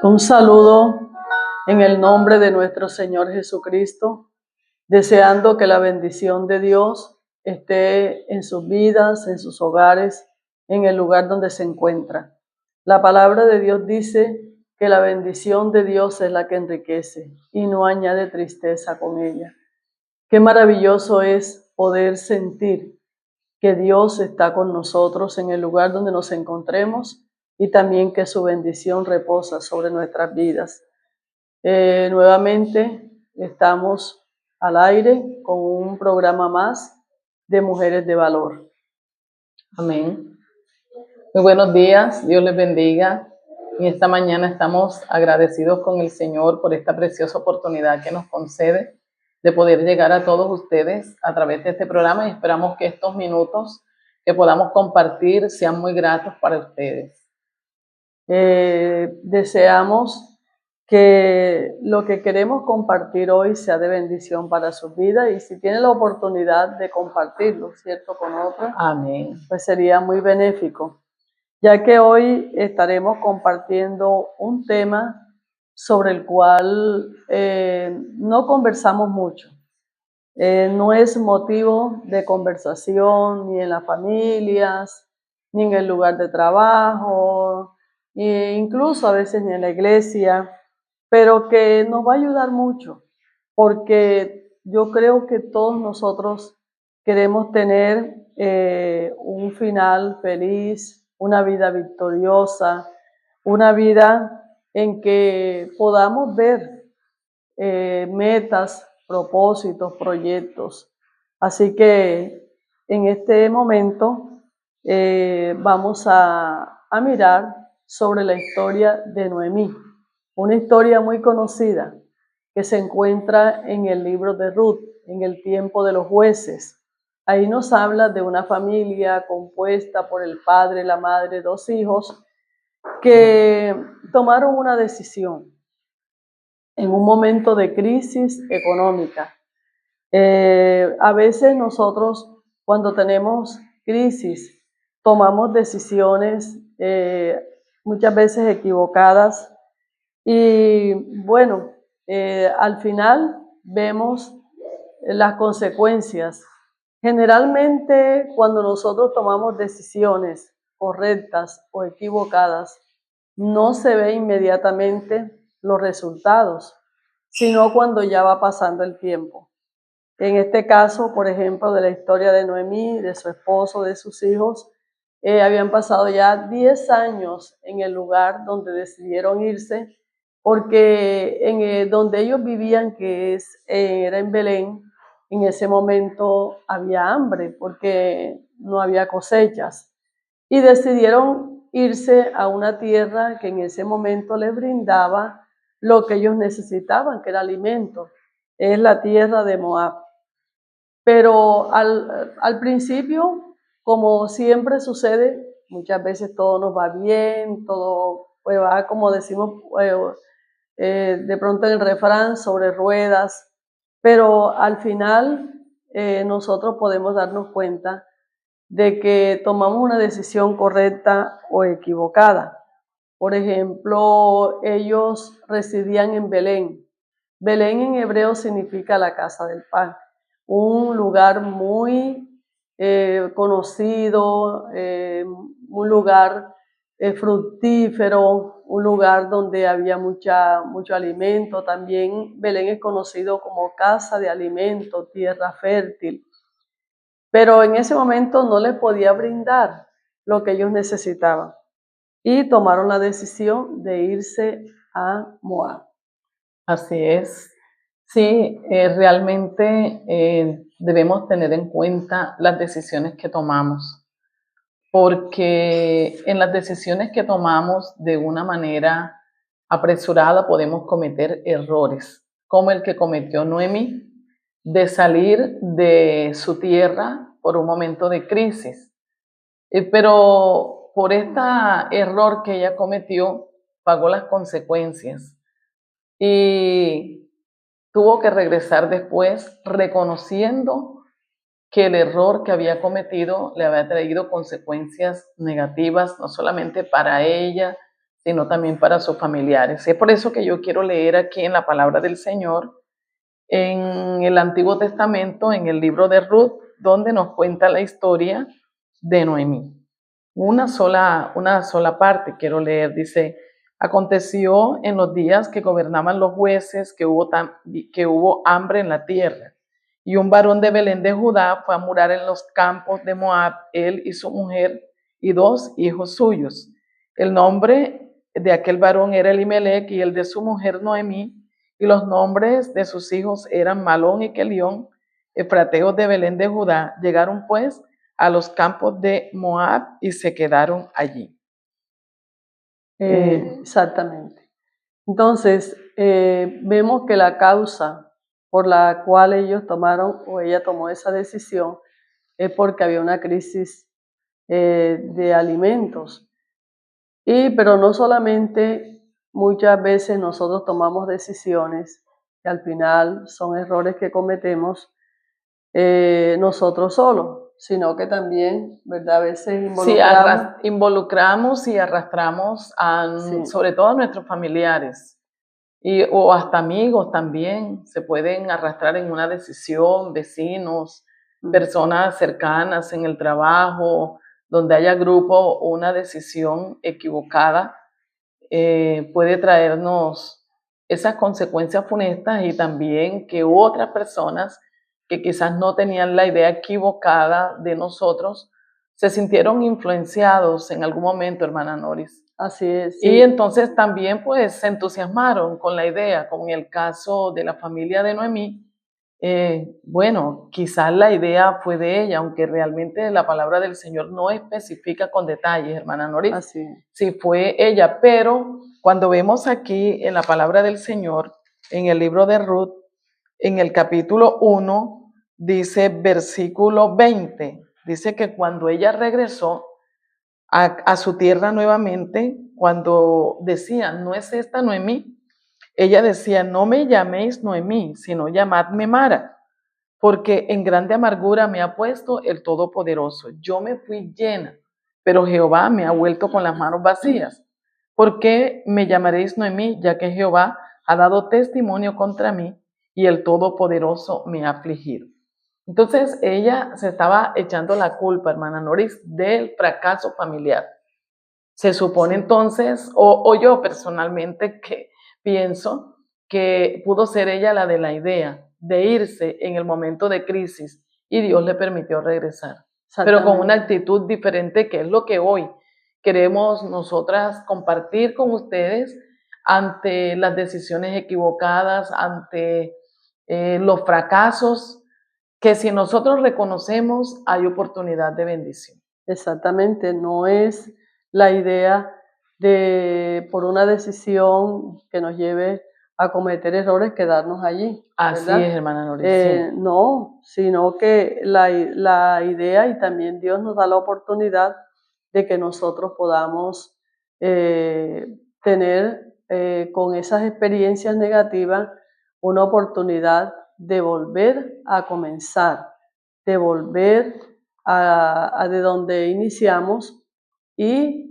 Un saludo en el nombre de nuestro Señor Jesucristo, deseando que la bendición de Dios esté en sus vidas, en sus hogares, en el lugar donde se encuentra. La palabra de Dios dice que la bendición de Dios es la que enriquece y no añade tristeza con ella. Qué maravilloso es poder sentir que Dios está con nosotros en el lugar donde nos encontremos y también que su bendición reposa sobre nuestras vidas. Nuevamente estamos al aire con un programa más de Mujeres de Valor. Amén. Muy buenos días, Dios les bendiga. Y esta mañana estamos agradecidos con el Señor por esta preciosa oportunidad que nos concede de poder llegar a todos ustedes a través de este programa, y esperamos que estos minutos que podamos compartir sean muy gratos para ustedes. Deseamos que lo que queremos compartir hoy sea de bendición para sus vidas, y si tienen la oportunidad de compartirlo, ¿cierto?, con otros, Amén. Pues sería muy benéfico, ya que hoy estaremos compartiendo un tema sobre el cual no conversamos mucho. No es motivo de conversación ni en las familias, ni en el lugar de trabajo, e incluso a veces ni en la iglesia, pero que nos va a ayudar mucho, porque yo creo que todos nosotros queremos tener un final feliz, una vida victoriosa, una vida en que podamos ver metas, propósitos, proyectos. Así que en este momento vamos a mirar sobre la historia de Noemí, una historia muy conocida que se encuentra en el libro de Ruth, en el tiempo de los jueces. Ahí nos habla de una familia compuesta por el padre, la madre, 2 hijos, que tomaron una decisión en un momento de crisis económica. A veces nosotros, cuando tenemos crisis, tomamos decisiones muchas veces equivocadas, y bueno, al final vemos las consecuencias. Generalmente, cuando nosotros tomamos decisiones correctas o equivocadas, no se ve inmediatamente los resultados, sino cuando ya va pasando el tiempo. En este caso, por ejemplo, de la historia de Noemí, de su esposo, de sus hijos, habían pasado ya 10 años en el lugar donde decidieron irse, porque donde ellos vivían, que era en Belén, en ese momento había hambre porque no había cosechas, y decidieron irse a una tierra que en ese momento les brindaba lo que ellos necesitaban, que era alimento. Es la tierra de Moab. Pero al principio, como siempre sucede, muchas veces todo nos va bien, todo pues va, como decimos de pronto en el refrán, sobre ruedas, pero al final nosotros podemos darnos cuenta de que tomamos una decisión correcta o equivocada. Por ejemplo, ellos residían en Belén. Belén en hebreo significa la casa del pan, un lugar muy conocido, un lugar fructífero, un lugar donde había mucho alimento. También Belén es conocido como casa de alimento, tierra fértil. Pero en ese momento no les podía brindar lo que ellos necesitaban, y tomaron la decisión de irse a Moab. Así es. Sí, realmente debemos tener en cuenta las decisiones que tomamos, porque en las decisiones que tomamos de una manera apresurada podemos cometer errores, como el que cometió Noemí, de salir de su tierra por un momento de crisis. Pero por este error que ella cometió, pagó las consecuencias y tuvo que regresar después reconociendo que el error que había cometido le había traído consecuencias negativas, no solamente para ella, sino también para sus familiares. Es por eso que yo quiero leer aquí en la palabra del Señor, en el Antiguo Testamento, en el libro de Ruth, donde nos cuenta la historia de Noemí. Una sola parte quiero leer. Dice: aconteció en los días que gobernaban los jueces que hubo hambre en la tierra, y un varón de Belén de Judá fue a morar en los campos de Moab, él y su mujer y 2 hijos suyos. El nombre de aquel varón era Elimelech y el de su mujer Noemí, y los nombres de sus hijos eran Malón y Kelión, efrateos de Belén de Judá. Llegaron pues a los campos de Moab y se quedaron allí. Exactamente. Entonces, vemos que la causa por la cual ellos tomaron, o ella tomó esa decisión, es porque había una crisis de alimentos. Pero no solamente, muchas veces nosotros tomamos decisiones que al final son errores que cometemos nosotros solos, sino que también, ¿verdad? A veces involucramos y arrastramos sí, sobre todo a nuestros familiares o hasta amigos también. Se pueden arrastrar en una decisión, vecinos, personas cercanas en el trabajo, donde haya grupo o una decisión equivocada, puede traernos esas consecuencias funestas, y también que otras personas que quizás no tenían la idea equivocada de nosotros se sintieron influenciados en algún momento, hermana Noris. Así es. Sí. Y entonces también pues se entusiasmaron con la idea, como en el caso de la familia de Noemí. Bueno, quizás la idea fue de ella, aunque realmente la palabra del Señor no especifica con detalles, hermana Noris, Así. si fue ella, pero cuando vemos aquí en la palabra del Señor, en el libro de Ruth, en el capítulo 1, dice versículo 20, dice que cuando ella regresó a su tierra nuevamente, cuando decían, ¿no es esta Noemí? Ella decía, no me llaméis Noemí, sino llamadme Mara, porque en grande amargura me ha puesto el Todopoderoso. Yo me fui llena, pero Jehová me ha vuelto con las manos vacías. ¿Por qué me llamaréis Noemí, ya que Jehová ha dado testimonio contra mí y el Todopoderoso me ha afligido? Entonces ella se estaba echando la culpa, hermana Noris, del fracaso familiar. Se supone entonces, o yo personalmente que pienso que pudo ser ella la de la idea de irse en el momento de crisis y Dios le permitió regresar, pero con una actitud diferente, que es lo que hoy queremos nosotras compartir con ustedes ante las decisiones equivocadas, ante los fracasos, que si nosotros reconocemos hay oportunidad de bendición. Exactamente, no es la idea de por una decisión que nos lleve a cometer errores quedarnos allí. Así ¿verdad? es, hermana Noris. No, sino que la idea, y también Dios nos da la oportunidad de que nosotros podamos tener con esas experiencias negativas una oportunidad de volver a comenzar, de volver a de donde iniciamos y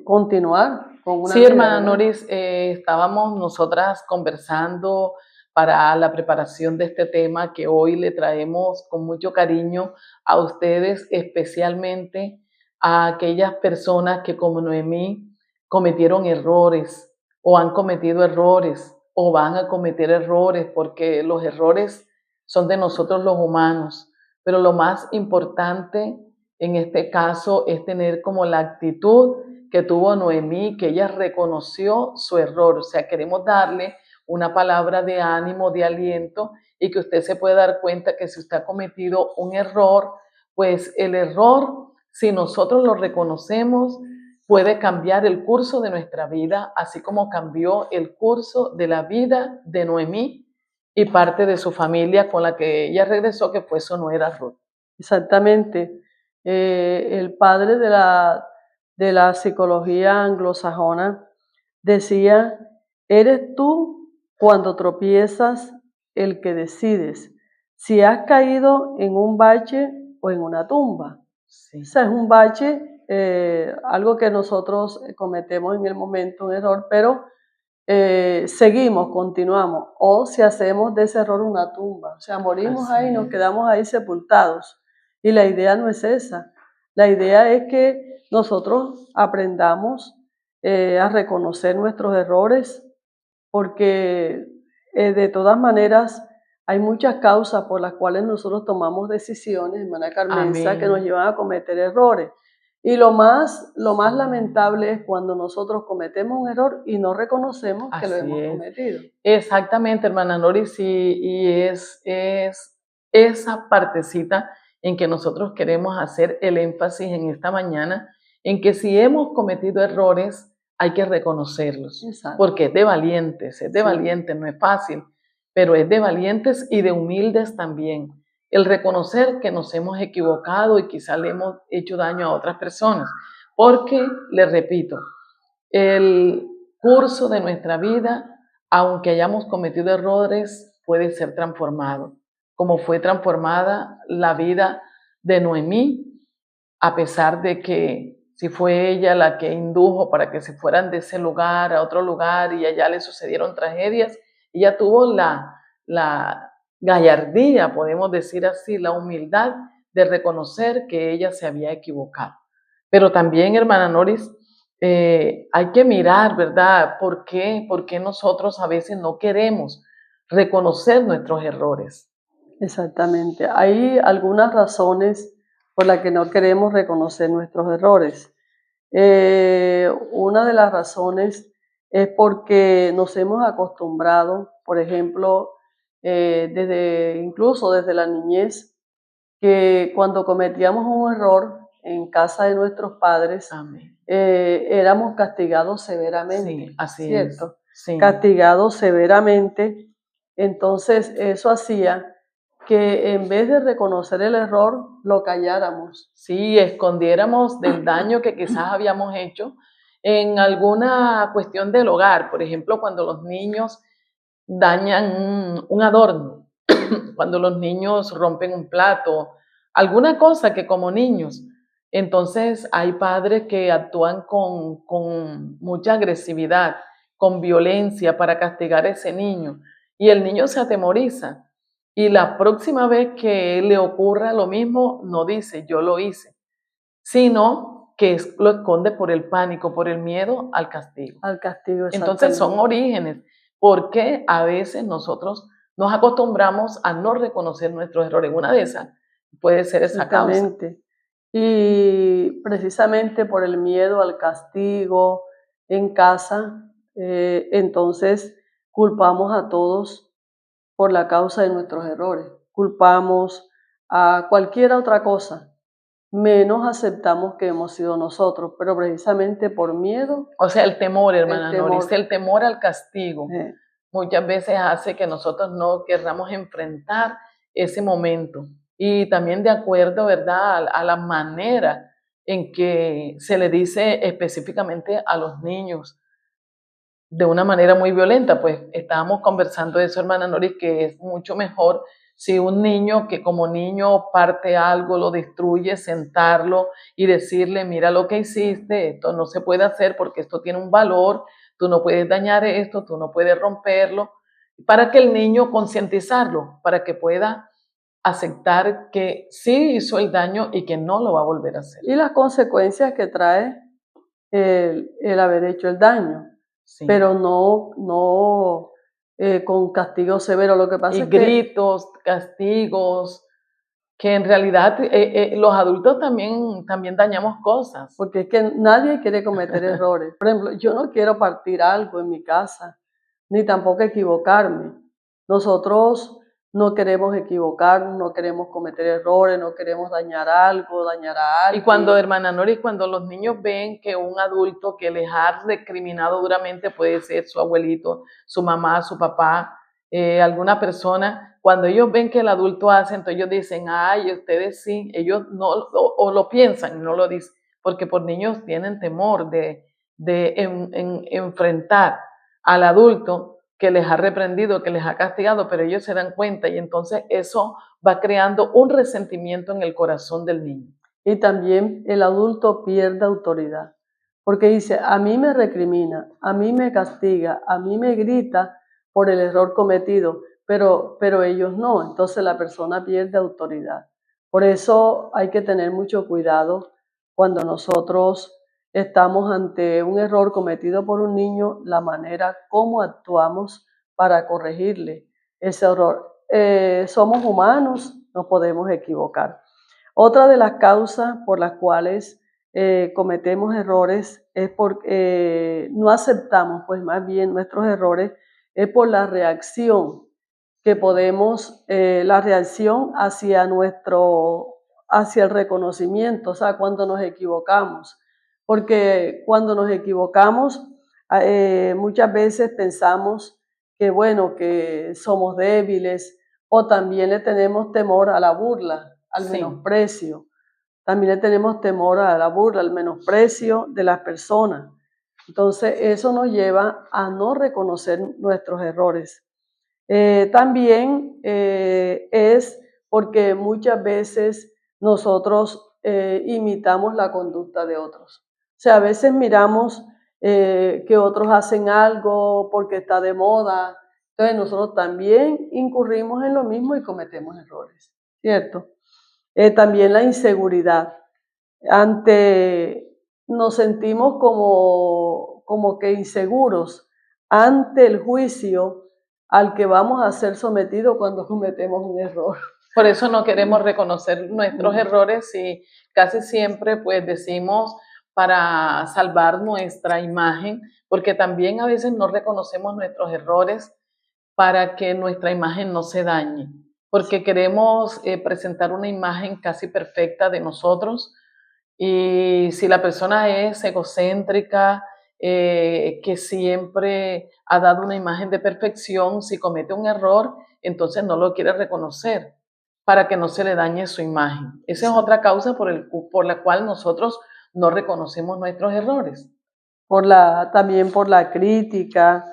continuar con una Sí, vida, hermana ¿verdad? Noris, estábamos nosotras conversando para la preparación de este tema que hoy le traemos con mucho cariño a ustedes, especialmente a aquellas personas que, como Noemí, cometieron errores o han cometido errores o van a cometer errores, porque los errores son de nosotros los humanos, pero lo más importante en este caso es tener como la actitud que tuvo Noemí, que ella reconoció su error. O sea, queremos darle una palabra de ánimo, de aliento, y que usted se pueda dar cuenta que si usted ha cometido un error, pues el error, si nosotros lo reconocemos, puede cambiar el curso de nuestra vida, así como cambió el curso de la vida de Noemí y parte de su familia con la que ella regresó, que fue su nuera Ruth. Exactamente. El padre de la psicología anglosajona decía, eres tú cuando tropiezas el que decides si has caído en un bache o en una tumba. Sí. O sea, es un bache algo que nosotros cometemos en el momento, un error, pero seguimos, continuamos. O si hacemos de ese error una tumba, o sea, morimos Así ahí, nos es. quedamos ahí sepultados. Y la idea no es esa. La idea es que nosotros aprendamos a reconocer nuestros errores, porque de todas maneras hay muchas causas por las cuales nosotros tomamos decisiones, hermana Carmenza, que nos Amén. llevan a cometer errores. Y lo más lamentable es cuando nosotros cometemos un error y no reconocemos que lo Así hemos es. cometido. Exactamente, hermana Noris, y es esa partecita en que nosotros queremos hacer el énfasis en esta mañana, en que si hemos cometido errores, hay que reconocerlos, Exacto. porque es de Sí. valientes, no es fácil, pero es de valientes y de humildes también. El reconocer que nos hemos equivocado y quizá le hemos hecho daño a otras personas, porque, les repito, el curso de nuestra vida, aunque hayamos cometido errores, puede ser transformado, como fue transformada la vida de Noemí, a pesar de que si fue ella la que indujo para que se fueran de ese lugar a otro lugar y allá le sucedieron tragedias, ella tuvo la gallardía, podemos decir así, la humildad de reconocer que ella se había equivocado. Pero también, hermana Noris, hay que mirar, ¿verdad? ¿Por qué? ¿Por qué nosotros a veces no queremos reconocer nuestros errores? Exactamente. Hay algunas razones por las que no queremos reconocer nuestros errores. Una de las razones es porque nos hemos acostumbrado, por ejemplo, incluso desde la niñez, que cuando cometíamos un error en casa de nuestros padres, Amén. éramos castigados Sí, severamente, así es. ¿cierto? Sí. Castigados severamente. Entonces, eso hacía que en vez de reconocer el error, lo calláramos. Sí, escondiéramos del daño que quizás habíamos hecho en alguna cuestión del hogar. Por ejemplo, cuando los niños dañan un adorno, cuando los niños rompen un plato, alguna cosa que como niños. Entonces hay padres que actúan con mucha agresividad, con violencia para castigar a ese niño. Y el niño se atemoriza. Y la próxima vez que le ocurra lo mismo, no dice, yo lo hice, sino que lo esconde por el pánico, por el miedo al castigo. Al castigo, Entonces son exactamente. orígenes, porque a veces nosotros nos acostumbramos a no reconocer nuestros errores. Una de esas puede ser esa causa. Exactamente. Y precisamente por el miedo al castigo en casa, entonces culpamos a todos por la causa de nuestros errores. Culpamos a cualquier otra cosa, menos aceptamos que hemos sido nosotros, pero precisamente por miedo, O sea, el temor, el hermana Noris, temor. el temor al castigo eh, muchas veces hace que nosotros no querramos enfrentar ese momento. Y también de acuerdo, ¿verdad?, a la manera en que se le dice específicamente a los niños de una manera muy violenta. Pues estábamos conversando de eso, hermana Noris, que es mucho mejor si un niño que como niño parte algo, lo destruye, sentarlo y decirle, mira lo que hiciste, esto no se puede hacer porque esto tiene un valor, tú no puedes dañar esto, tú no puedes romperlo, para que el niño concientizarlo, para que pueda aceptar que sí hizo el daño y que no lo va a volver a hacer. y las consecuencias que trae el haber hecho el daño, Sí. pero no con castigo severo. Lo que Y pasa es que gritos, castigos, que en realidad los adultos también dañamos cosas. porque es que nadie quiere cometer errores. Por ejemplo, yo no quiero partir algo en mi casa, ni tampoco equivocarme. Nosotros no queremos equivocarnos, no queremos cometer errores, no queremos dañar algo, dañar a Y cuando, alguien. hermana Nori, cuando los niños ven que un adulto que les ha recriminado duramente, puede ser su abuelito, su mamá, su papá, alguna persona, cuando ellos ven que el adulto hace, entonces ellos dicen, ay, ustedes sí, ellos no, o lo piensan, no lo dicen, porque por niños tienen temor de enfrentar al adulto que les ha reprendido, que les ha castigado, pero ellos se dan cuenta y entonces eso va creando un resentimiento en el corazón del niño. y también el adulto pierde autoridad. Porque dice, a mí me recrimina, a mí me castiga, a mí me grita por el error cometido, pero ellos no. Entonces la persona pierde autoridad. Por eso hay que tener mucho cuidado cuando nosotros estamos ante un error cometido por un niño, la manera como actuamos para corregirle ese error. Somos humanos, nos podemos equivocar. Otra de las causas por las cuales cometemos errores es porque no aceptamos, pues más bien nuestros errores, es por la reacción que podemos, la reacción hacia el reconocimiento, o sea, cuando nos equivocamos. Porque cuando nos equivocamos, muchas veces pensamos que, bueno, que somos débiles o también le tenemos temor a la burla, al Sí. menosprecio. También le tenemos temor a la burla, al menosprecio de las personas. Entonces, eso nos lleva a no reconocer nuestros errores. También es porque muchas veces nosotros imitamos la conducta de otros. O sea, a veces miramos que otros hacen algo porque está de moda, entonces nosotros también incurrimos en lo mismo y cometemos errores, ¿cierto? También la inseguridad. Nos sentimos como que inseguros ante el juicio al que vamos a ser sometidos cuando cometemos un error. Por eso no queremos reconocer nuestros errores y casi siempre pues decimos para salvar nuestra imagen, porque también a veces no reconocemos nuestros errores para que nuestra imagen no se dañe, porque queremos presentar una imagen casi perfecta de nosotros y si la persona es egocéntrica, que siempre ha dado una imagen de perfección, si comete un error, entonces no lo quiere reconocer para que no se le dañe su imagen. Esa es otra causa por la cual nosotros no reconocemos nuestros errores. También por la crítica,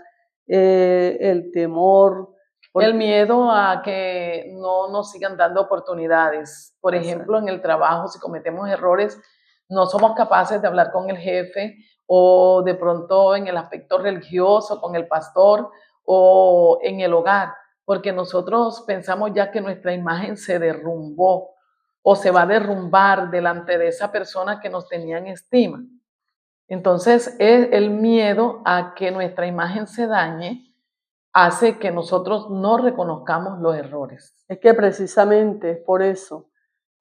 el temor. El miedo a que no nos sigan dando oportunidades. Por ejemplo, en el trabajo, si cometemos errores, no somos capaces de hablar con el jefe o de pronto en el aspecto religioso, con el pastor o en el hogar, porque nosotros pensamos ya que nuestra imagen se derrumbó o se va a derrumbar delante de esa persona que nos tenía en estima. Entonces, es el miedo a que nuestra imagen se dañe hace que nosotros no reconozcamos los errores. Es que precisamente es por eso,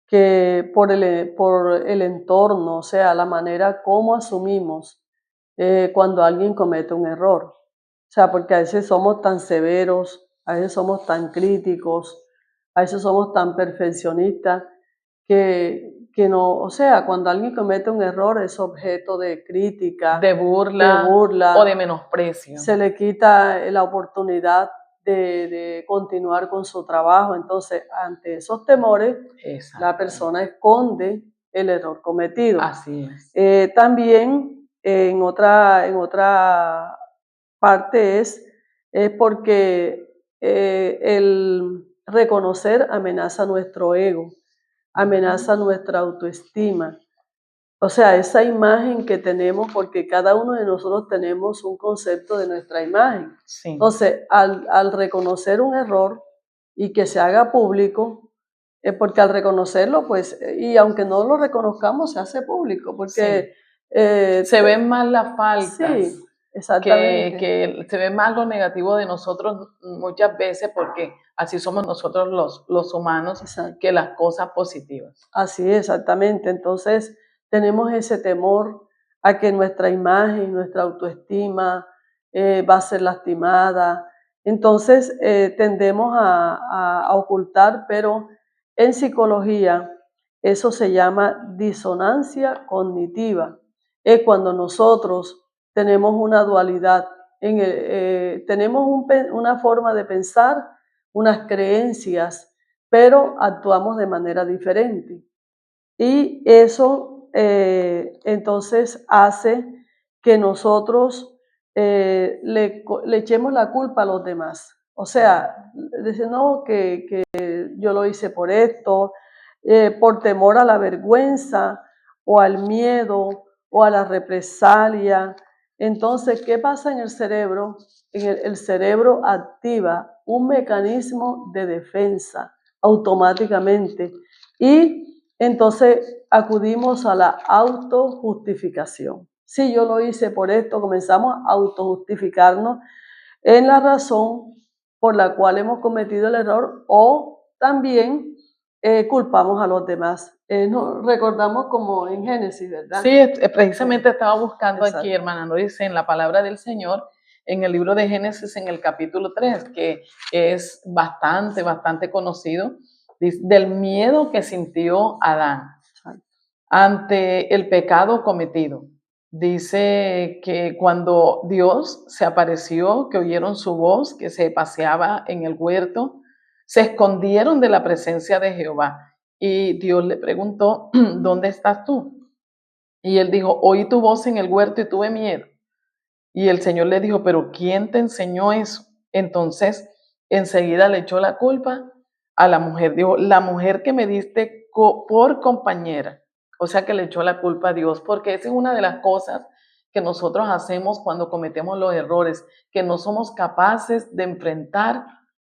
que por el entorno, o sea, la manera como asumimos cuando alguien comete un error. O sea, porque a veces somos tan severos, a veces somos tan críticos, a veces somos tan perfeccionistas que no, o sea, cuando alguien comete un error es objeto de crítica, de burla o de menosprecio. Se le quita la oportunidad de continuar con su trabajo. Entonces, ante esos temores, la persona esconde el error cometido. Así es. También en otra parte es porque el reconocer amenaza nuestro ego, amenaza nuestra autoestima. O sea, esa imagen que tenemos, porque cada uno de nosotros tenemos un concepto de nuestra imagen. Sí. Entonces, al reconocer un error y que se haga público, porque al reconocerlo, pues, y aunque no lo reconozcamos, se hace público, porque... se ven más las faltas. Sí, exactamente. Que se ve más lo negativo de nosotros muchas veces porque así somos nosotros los humanos. Exacto. Que las cosas positivas. Así es, exactamente. Entonces tenemos ese temor a que nuestra imagen, nuestra autoestima va a ser lastimada. Entonces tendemos a ocultar, pero en psicología eso se llama disonancia cognitiva. Es cuando nosotros tenemos una dualidad, tenemos una forma de pensar, unas creencias, pero actuamos de manera diferente. Y eso entonces hace que nosotros le echemos la culpa a los demás. O sea, decir, no, que yo lo hice por esto, por temor a la vergüenza o al miedo o a la represalia. Entonces, ¿qué pasa en el cerebro? El cerebro activa un mecanismo de defensa automáticamente y entonces acudimos a la autojustificación. Si yo lo hice por esto, comenzamos a autojustificarnos en la razón por la cual hemos cometido el error o también culpamos a los demás. Nos recordamos como en Génesis, ¿verdad? Sí, precisamente estaba buscando Exacto. aquí, hermana Noris, en la palabra del Señor, en el libro de Génesis, en el capítulo 3, que es bastante conocido, del miedo que sintió Adán ante el pecado cometido. Dice que cuando Dios se apareció, que oyeron su voz, que se paseaba en el huerto, se escondieron de la presencia de Jehová. Y Dios le preguntó, ¿dónde estás tú? Y él dijo, oí tu voz en el huerto y tuve miedo. Y el Señor le dijo, ¿pero quién te enseñó eso? Entonces, enseguida le echó la culpa a la mujer. Dijo, la mujer que me diste por compañera. O sea que le echó la culpa a Dios, porque esa es una de las cosas que nosotros hacemos cuando cometemos los errores, que no somos capaces de enfrentar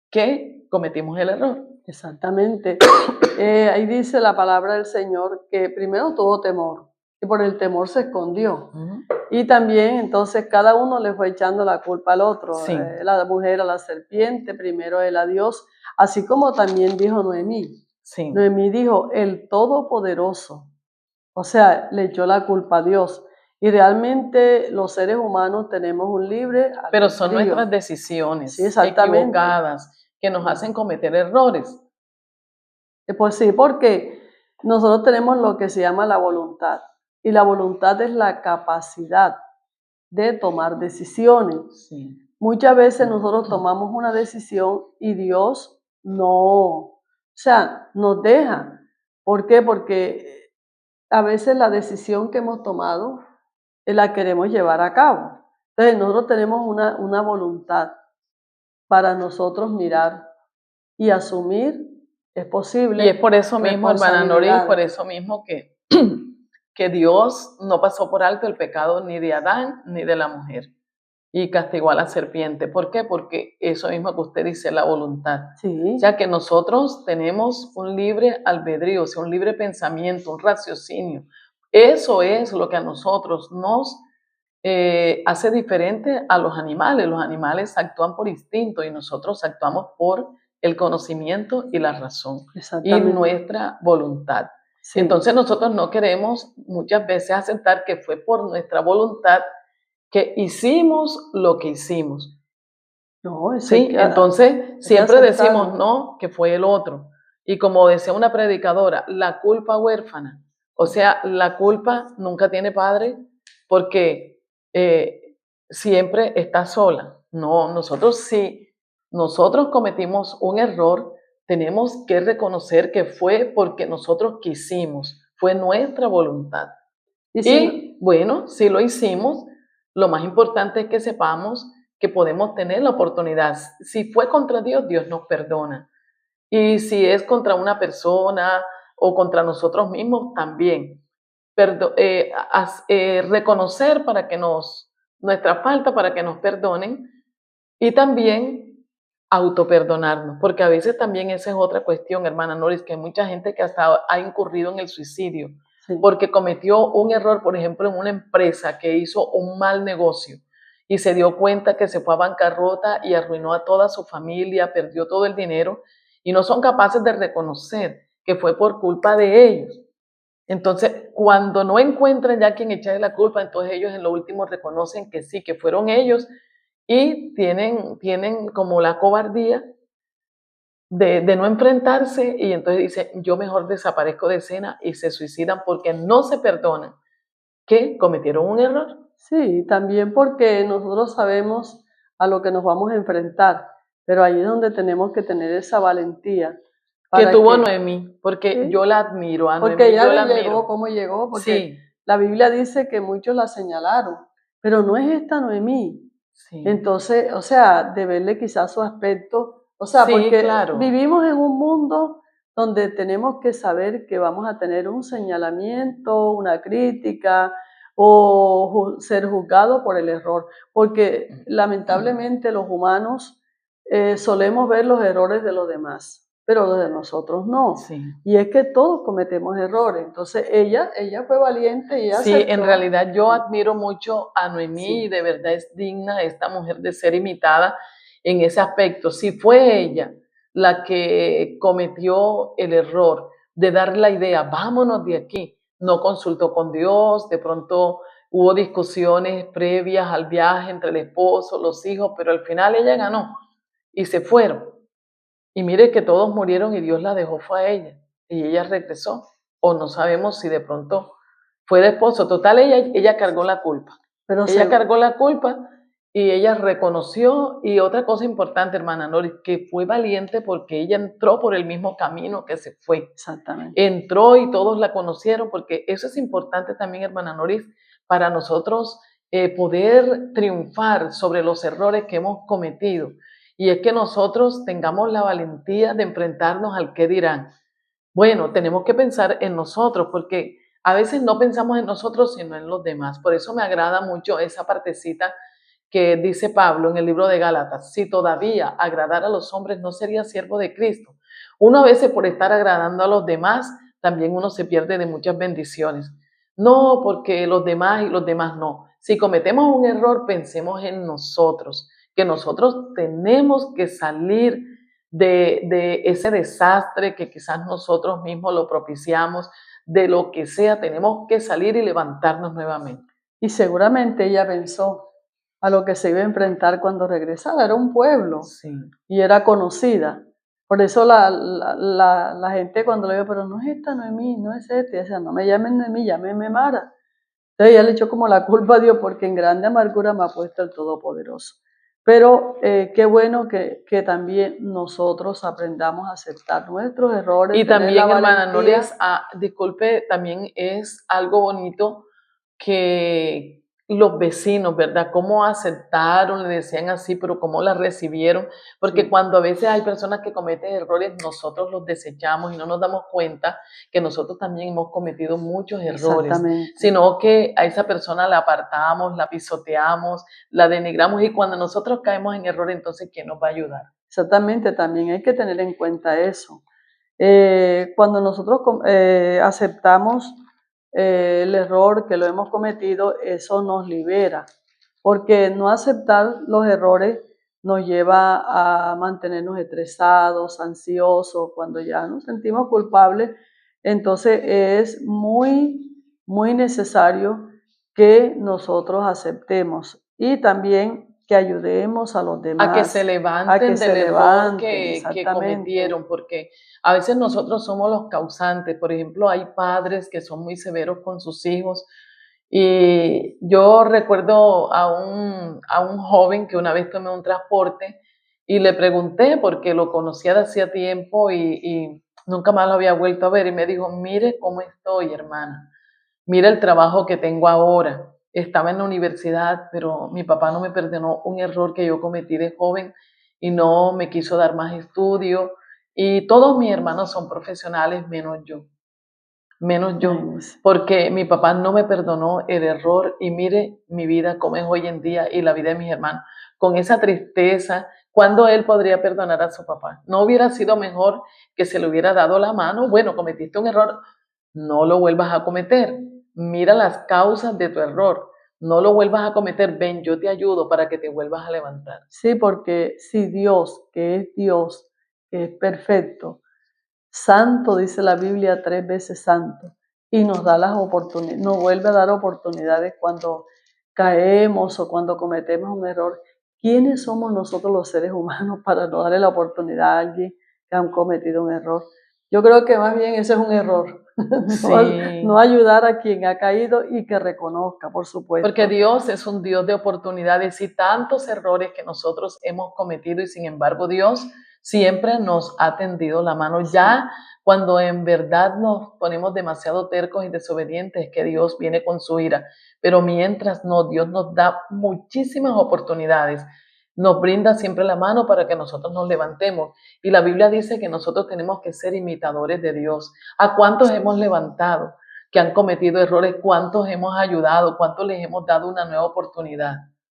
que cometimos el error. Exactamente. Ahí dice la palabra del Señor que primero tuvo temor y por el temor se escondió. Y también entonces cada uno le fue echando la culpa al otro. Sí. La mujer a la serpiente, primero él a Dios, así como también dijo Noemí. Sí. Noemí dijo, el Todopoderoso. O sea, le echó la culpa a Dios. Y realmente los seres humanos tenemos un libre albedrío. Pero son nuestras decisiones Sí, exactamente, equivocadas que nos hacen cometer errores. Pues sí, porque nosotros tenemos lo que se llama la voluntad. Y la voluntad es la capacidad de tomar decisiones. Sí. Muchas veces nosotros tomamos una decisión y Dios no, nos deja. ¿Por qué? Porque a veces la decisión que hemos tomado la queremos llevar a cabo. Entonces nosotros tenemos una voluntad para nosotros mirar y asumir, es posible. Y es por eso mismo, hermana Noris, por eso mismo que Dios no pasó por alto el pecado ni de Adán ni de la mujer y castigó a la serpiente. ¿Por qué? Porque eso mismo que usted dice, la voluntad. Sí. O sea, que nosotros tenemos un libre albedrío, o sea, un libre pensamiento, un raciocinio. Eso es lo que a nosotros nos hace diferente a los animales. Los animales actúan por instinto y nosotros actuamos por el conocimiento y la razón y nuestra voluntad. Sí. Entonces nosotros no queremos muchas veces aceptar que fue por nuestra voluntad que hicimos lo que hicimos. No, sí, entonces siempre decimos no, que fue el otro. Y como decía una predicadora, la culpa huérfana. O sea, la culpa nunca tiene padre porque siempre está sola. No, nosotros sí, nosotros cometimos un error, tenemos que reconocer que fue porque nosotros quisimos, fue nuestra voluntad. Y bueno, si lo hicimos, lo más importante es que sepamos que podemos tener la oportunidad. Si fue contra Dios, Dios nos perdona. Y si es contra una persona o contra nosotros mismos, también. Reconocer para que nuestra falta para que nos perdonen y también autoperdonarnos, porque a veces también esa es otra cuestión, hermana Noris, que hay mucha gente que hasta ha incurrido en el suicidio, porque cometió un error, por ejemplo, en una empresa que hizo un mal negocio y se dio cuenta que se fue a bancarrota y arruinó a toda su familia, perdió todo el dinero y no son capaces de reconocer que fue por culpa de ellos. Entonces, cuando no encuentran ya quien echarle la culpa, entonces ellos en lo último reconocen que sí, que fueron ellos y tienen como la cobardía de no enfrentarse y entonces dicen, yo mejor desaparezco de escena y se suicidan porque no se perdonan que cometieron un error. Sí, también porque nosotros sabemos a lo que nos vamos a enfrentar, pero ahí es donde tenemos que tener esa valentía. Que tuvo Noemí, porque yo la admiro a Noemí. Porque ella llegó, ¿cómo llegó? Porque la Biblia dice que muchos la señalaron, pero no es esta Noemí. Entonces, o sea, de verle quizás su aspecto, o sea, porque vivimos en un mundo donde tenemos que saber que vamos a tener un señalamiento, una crítica o ser juzgado por el error, porque lamentablemente los humanos solemos ver los errores de los demás, pero los de nosotros no. Sí. Y es que todos cometemos errores. Entonces ella fue valiente y ella Sí, aceptó. en realidad yo Sí. admiro mucho a Noemí Sí. y de verdad es digna esta mujer de ser imitada en ese aspecto. Si fue ella la que cometió el error de dar la idea, vámonos de aquí, no consultó con Dios, de pronto hubo discusiones previas al viaje entre el esposo, los hijos, pero al final ella ganó y se fueron. Y mire que todos murieron y Dios la dejó fue a ella. Y ella regresó. O no sabemos si de pronto fue el esposo. Total, ella cargó la culpa. Pero Ella cargó la culpa y ella reconoció. Y otra cosa importante, hermana Noris, que fue valiente porque ella entró por el mismo camino que se fue. Exactamente. Entró y todos la conocieron, porque eso es importante también, hermana Noris, para nosotros poder triunfar sobre los errores que hemos cometido. Y es que nosotros tengamos la valentía de enfrentarnos al qué dirán. Bueno, tenemos que pensar en nosotros, porque a veces no pensamos en nosotros, sino en los demás. Por eso me agrada mucho esa partecita que dice Pablo en el libro de Gálatas: si todavía agradar a los hombres, no sería siervo de Cristo. Uno a veces, por estar agradando a los demás, también uno se pierde de muchas bendiciones. No, porque los demás y los demás no. Si cometemos un error, pensemos en nosotros, que nosotros tenemos que salir de ese desastre que quizás nosotros mismos lo propiciamos, de lo que sea, tenemos que salir y levantarnos nuevamente. Y seguramente ella pensó a lo que se iba a enfrentar cuando regresara. Era un pueblo, Sí. Y era conocida. Por eso la gente cuando le dijo, pero no es esta Noemí, no es este, decía, no me llamen Noemí, llámenme Mara. Entonces ella le echó como la culpa a Dios, porque en grande amargura me ha puesto el Todopoderoso. Pero qué bueno que también nosotros aprendamos a aceptar nuestros errores. Y tener también, la hermana valentía. Noris, disculpe, también es algo bonito que los vecinos, ¿verdad? Cómo aceptaron, le decían así, pero cómo la recibieron, porque Sí. cuando a veces hay personas que cometen errores, nosotros los desechamos y no nos damos cuenta que nosotros también hemos cometido muchos errores, Exactamente. sino que a esa persona la apartamos, la pisoteamos, la denigramos, y cuando nosotros caemos en error, entonces, ¿quién nos va a ayudar? Exactamente, también hay que tener en cuenta eso. Cuando nosotros aceptamos el error que lo hemos cometido, eso nos libera, porque no aceptar los errores nos lleva a mantenernos estresados, ansiosos. Cuando ya nos sentimos culpables, entonces es muy necesario que nosotros aceptemos y también que ayudemos a los demás. A que se levanten del error que cometieron, porque a veces nosotros somos los causantes. Por ejemplo, hay padres que son muy severos con sus hijos, y yo recuerdo a un joven que una vez tomé un transporte y le pregunté, porque lo conocía de hacía tiempo y nunca más lo había vuelto a ver, y me dijo: mire cómo estoy, hermana, mira el trabajo que tengo ahora. Estaba en la universidad, pero mi papá no me perdonó un error que yo cometí de joven y no me quiso dar más estudio. Y todos mis hermanos son profesionales, menos yo, porque mi papá no me perdonó el error, y mire mi vida cómo es hoy en día y la vida de mis hermanos, con esa tristeza. ¿Cuándo él podría perdonar a su papá? ¿No hubiera sido mejor que se le hubiera dado la mano? Bueno, cometiste un error, no lo vuelvas a cometer. Mira las causas de tu error. No lo vuelvas a cometer. Ven, yo te ayudo para que te vuelvas a levantar. Sí, porque si Dios, que es perfecto, santo, dice la Biblia 3 veces santo, y nos da las oportunidades, nos vuelve a dar oportunidades cuando caemos o cuando cometemos un error. ¿Quiénes somos nosotros los seres humanos para no darle la oportunidad a alguien que ha cometido un error? Yo creo que más bien ese es un error. Sí. No ayudar a quien ha caído y que reconozca, por supuesto. Porque Dios es un Dios de oportunidades, y tantos errores que nosotros hemos cometido, y sin embargo Dios siempre nos ha tendido la mano. Ya cuando en verdad nos ponemos demasiado tercos y desobedientes, que Dios viene con su ira. Pero mientras no, Dios nos da muchísimas oportunidades. nos brinda siempre la mano para que nosotros nos levantemos. Y la Biblia dice que nosotros tenemos que ser imitadores de Dios. ¿A cuántos hemos levantado que han cometido errores? ¿Cuántos hemos ayudado? ¿Cuántos les hemos dado una nueva oportunidad?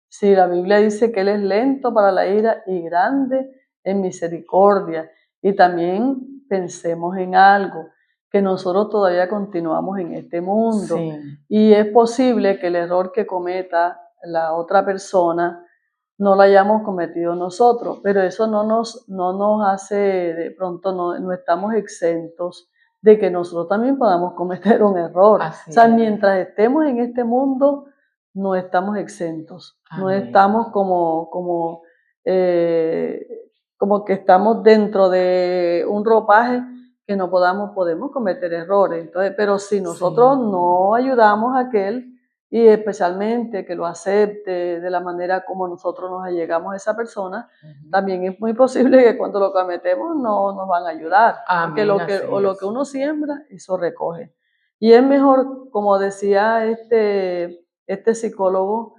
Sí, la Biblia dice que Él es lento para la ira y grande en misericordia. Y también pensemos en algo, que nosotros todavía continuamos en este mundo. Sí. Y es posible que el error que cometa la otra persona no lo hayamos cometido nosotros, pero eso no nos hace, de pronto no estamos exentos de que nosotros también podamos cometer un error. Así o sea, es. mientras estemos en este mundo, no estamos exentos, no Amén. estamos como que estamos dentro de un ropaje que no podemos cometer errores. Entonces, pero si nosotros no ayudamos a aquel, y especialmente que lo acepte de la manera como nosotros nos allegamos a esa persona, también es muy posible que cuando lo cometemos no nos van a ayudar. Porque Amén, lo que uno siembra, eso recoge. Y es mejor, como decía este psicólogo,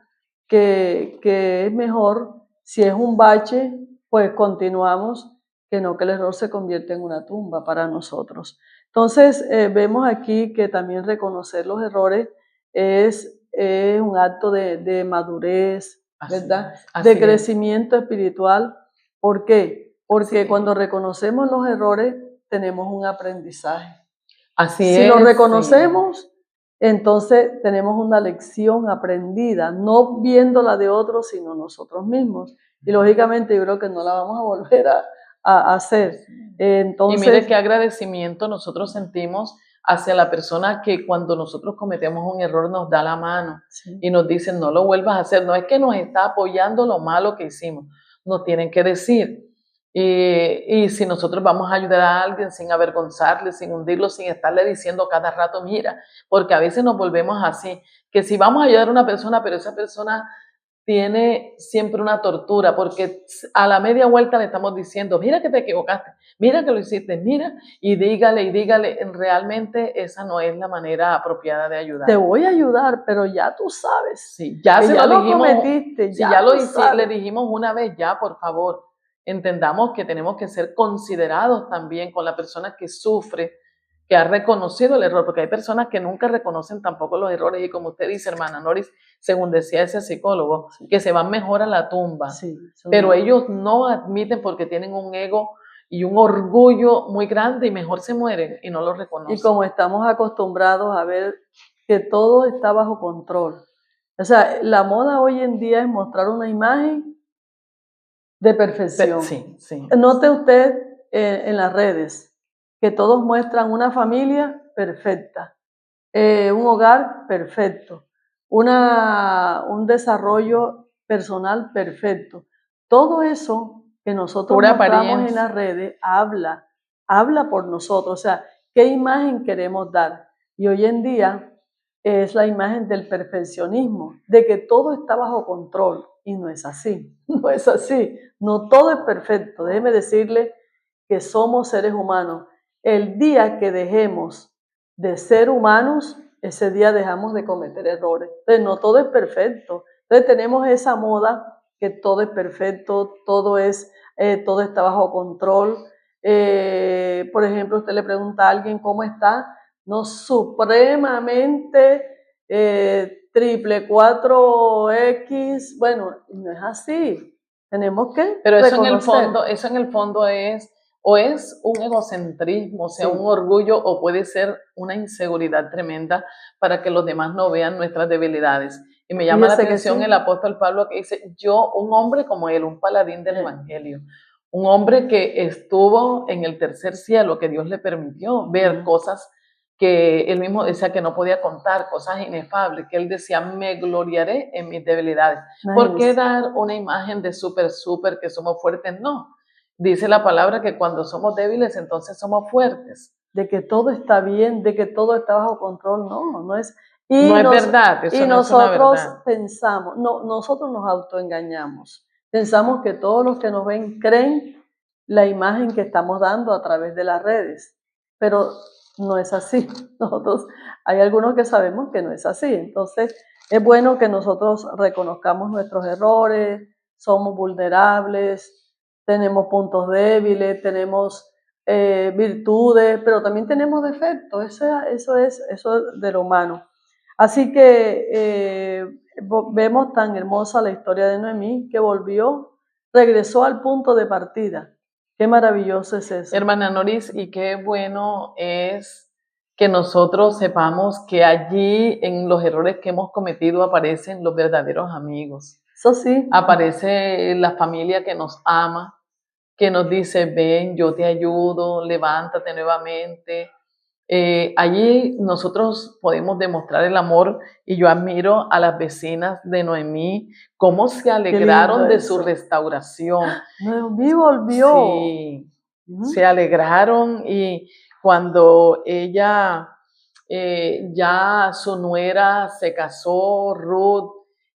que es mejor, si es un bache, pues continuamos, que no que el error se convierta en una tumba para nosotros. Entonces, vemos aquí que también reconocer los errores es un acto de madurez, ¿verdad? De crecimiento espiritual. ¿Por qué? Porque cuando reconocemos los errores, tenemos un aprendizaje. Si lo reconocemos, entonces tenemos una lección aprendida, no viéndola de otros, sino nosotros mismos. Y lógicamente yo creo que no la vamos a volver a hacer. Entonces, y mire qué agradecimiento nosotros sentimos hacia la persona que cuando nosotros cometemos un error nos da la mano y nos dicen no lo vuelvas a hacer. No es que nos está apoyando lo malo que hicimos, nos tienen que decir. Y si nosotros vamos a ayudar a alguien sin avergonzarle, sin hundirlo, sin estarle diciendo cada rato, mira, porque a veces nos volvemos así, que si vamos a ayudar a una persona, pero esa persona tiene siempre una tortura, porque a la media vuelta le estamos diciendo, mira que te equivocaste, mira que lo hiciste, mira, y dígale, realmente esa no es la manera apropiada de ayudar. Te voy a ayudar, pero ya tú sabes. Sí, ya que se ya lo dijimos, cometiste, si ya le le dijimos una vez, ya, por favor, entendamos que tenemos que ser considerados también con la persona que sufre, que ha reconocido el error, porque hay personas que nunca reconocen tampoco los errores, y como usted dice, hermana Noris, según decía ese psicólogo, que se van mejor a la tumba, pero ellos no admiten porque tienen un ego y un orgullo muy grande y mejor se mueren y no lo reconocen. Y como estamos acostumbrados a ver que todo está bajo control. O sea, la moda hoy en día es mostrar una imagen de perfección. Sí. Note usted en las redes que todos muestran una familia perfecta, un hogar perfecto, un desarrollo personal perfecto. Todo eso que nosotros mostramos en las redes habla por nosotros. O sea, ¿qué imagen queremos dar? Y hoy en día es la imagen del perfeccionismo, de que todo está bajo control. Y no es así, no es así. No todo es perfecto. Déjeme decirle que somos seres humanos. El día que dejemos de ser humanos, ese día dejamos de cometer errores. Entonces, no todo es perfecto. Entonces, tenemos esa moda que todo es perfecto, todo está bajo control. Por ejemplo, usted le pregunta a alguien cómo está, no, supremamente triple 4X. Bueno, no es así. Tenemos que Pero eso reconocer. en el fondo es o es un egocentrismo, o sea, un orgullo, o puede ser una inseguridad tremenda para que los demás no vean nuestras debilidades. Y me llama la atención el apóstol Pablo que dice, yo, un hombre como él, un paladín del evangelio, un hombre que estuvo en el tercer cielo, que Dios le permitió ver cosas que él mismo decía que no podía contar, cosas inefables, que él decía, me gloriaré en mis debilidades. ¿Por qué dar una imagen de súper, que somos fuertes? No. Dice la palabra que cuando somos débiles, entonces somos fuertes. De que todo está bien, de que todo está bajo control, no es. No es verdad, eso no es una verdad. Y nosotros pensamos, nosotros nos autoengañamos. Pensamos que todos los que nos ven creen la imagen que estamos dando a través de las redes, pero no es así. Hay algunos que sabemos que no es así. Entonces, es bueno que nosotros reconozcamos nuestros errores, somos vulnerables, tenemos puntos débiles, tenemos virtudes, pero también tenemos defectos. Eso es de lo humano. Así que vemos tan hermosa la historia de Noemí, que regresó al punto de partida. Qué maravilloso es eso. Hermana Noris, y qué bueno es que nosotros sepamos que allí en los errores que hemos cometido aparecen los verdaderos amigos. Eso sí. Aparece la familia que nos ama, que nos dice, ven, yo te ayudo, levántate nuevamente. Allí nosotros podemos demostrar el amor, y yo admiro a las vecinas de Noemí, cómo se alegraron de su restauración. Noemí volvió. Sí, se alegraron, y cuando ella, ya su nuera se casó, Ruth,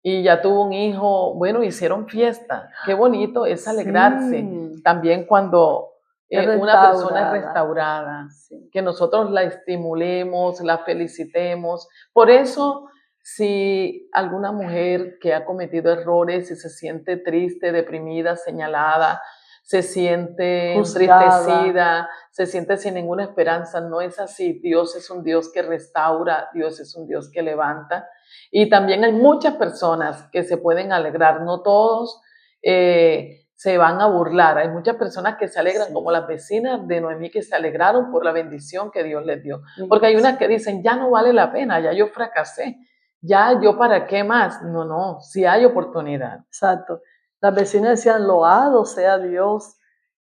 y ya tuvo un hijo, bueno, hicieron fiesta. Qué bonito es alegrarse. Sí. También cuando una persona es restaurada, sí. Que nosotros la estimulemos, la felicitemos. Por eso, si alguna mujer que ha cometido errores y se siente triste, deprimida, señalada, se siente entristecida, se siente sin ninguna esperanza, no es así. Dios es un Dios que restaura, Dios es un Dios que levanta. Y también hay muchas personas que se pueden alegrar, no todos se van a burlar. Hay muchas personas que se alegran, como las vecinas de Noemí, que se alegraron por la bendición que Dios les dio. Porque hay unas que dicen, ya no vale la pena, ya yo fracasé, ya yo para qué más. No, sí hay oportunidad. Exacto. Las vecinas decían, loado sea Dios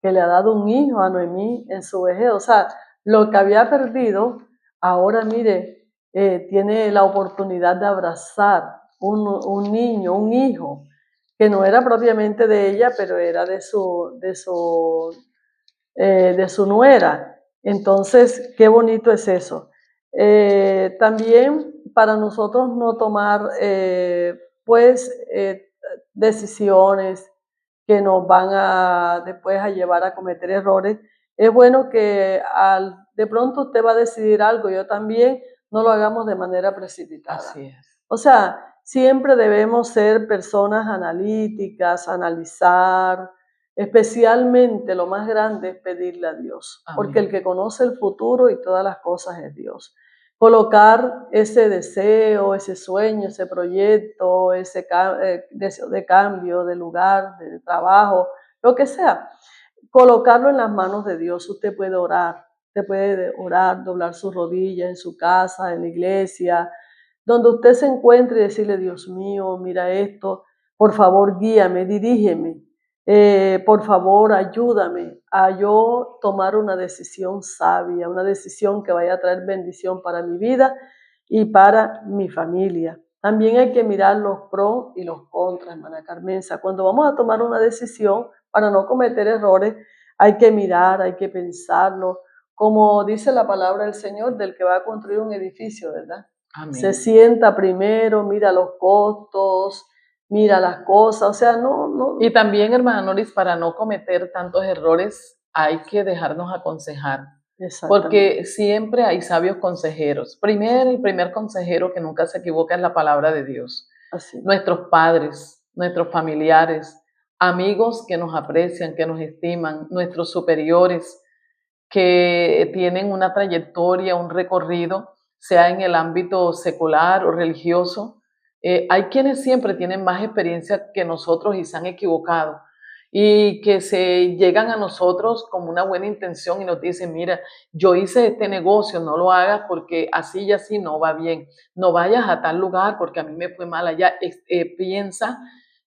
que le ha dado un hijo a Noemí en su vejez. O sea, lo que había perdido, ahora mire, tiene la oportunidad de abrazar un niño, un hijo, que no era propiamente de ella, pero era de su nuera. Entonces, qué bonito es eso. También para nosotros no tomar, decisiones que nos van después a llevar a cometer errores. Es bueno que de pronto usted va a decidir algo, yo también, no lo hagamos de manera precipitada. Así es. O sea, siempre debemos ser personas analíticas, analizar. Especialmente lo más grande es pedirle a Dios, porque el que conoce el futuro y todas las cosas es Dios. Colocar ese deseo, ese sueño, ese proyecto, ese deseo de cambio de lugar, de trabajo, lo que sea, colocarlo en las manos de Dios. Usted puede orar, doblar sus rodillas en su casa, en la iglesia, donde usted se encuentre y decirle, Dios mío, mira esto, por favor guíame, dirígeme. Por favor, ayúdame a yo tomar una decisión sabia, una decisión que vaya a traer bendición para mi vida y para mi familia. También hay que mirar los pros y los contras, hermana Carmenza. Cuando vamos a tomar una decisión, para no cometer errores, hay que mirar, hay que pensarlo. Como dice la palabra del Señor, del que va a construir un edificio, ¿verdad? Amén. Se sienta primero, mira los costos, mira las cosas, o sea, no. Y también, hermana Noris, para no cometer tantos errores, hay que dejarnos aconsejar. Porque siempre hay sabios consejeros. El primer consejero que nunca se equivoca es la palabra de Dios. Así. Nuestros padres, nuestros familiares, amigos que nos aprecian, que nos estiman, nuestros superiores que tienen una trayectoria, un recorrido, sea en el ámbito secular o religioso. Hay quienes siempre tienen más experiencia que nosotros y se han equivocado, y que se llegan a nosotros con una buena intención y nos dicen, mira, yo hice este negocio, no lo hagas porque así y así no va bien, no vayas a tal lugar porque a mí me fue mal allá. Piensa,